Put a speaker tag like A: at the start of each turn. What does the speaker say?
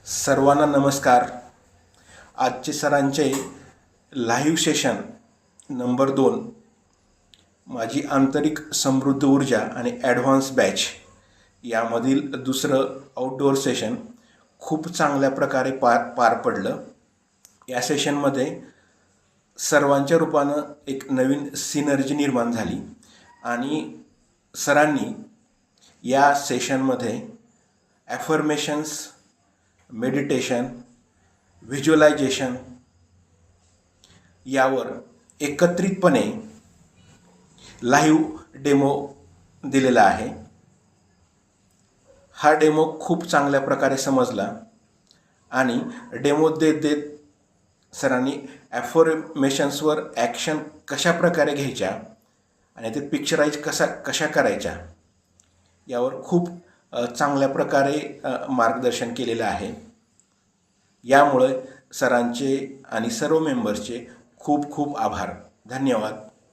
A: सर्वांना नमस्कार। आजचे सरांचे लाईव्ह सेशन नंबर 2 माझी आंतरिक समृद्ध ऊर्जा आणि ॲडव्हान्स बॅच यामधील दुसरं आउटडोअर सेशन खूप चांगल्या प्रकारे पार पडलं। या सेशनमध्ये सर्वांच्या रूपानं एक नवीन सिनर्जी निर्माण झाली आणि सरांनी या सेशनमध्ये ॲफर्मेशन्स, मेडिटेशन, व्हिज्युअलायझेशन यावर एकत्रितपणे लाईव्ह डेमो दिलेला आहे। हा डेमो खूप चांगल्या प्रकारे समजला आणि डेमो देत देत सरांनी ॲफर्मेशन्सवर ॲक्शन कशा प्रकारे घ्यायच्या आणि ते पिक्चराईज कशा करायच्या यावर खूप चांगल्या प्रकारे मार्गदर्शन केलेलं आहे। यामुळे सरांचे आणि सर्व मेंबर्सचे खूप खूप आभार। धन्यवाद।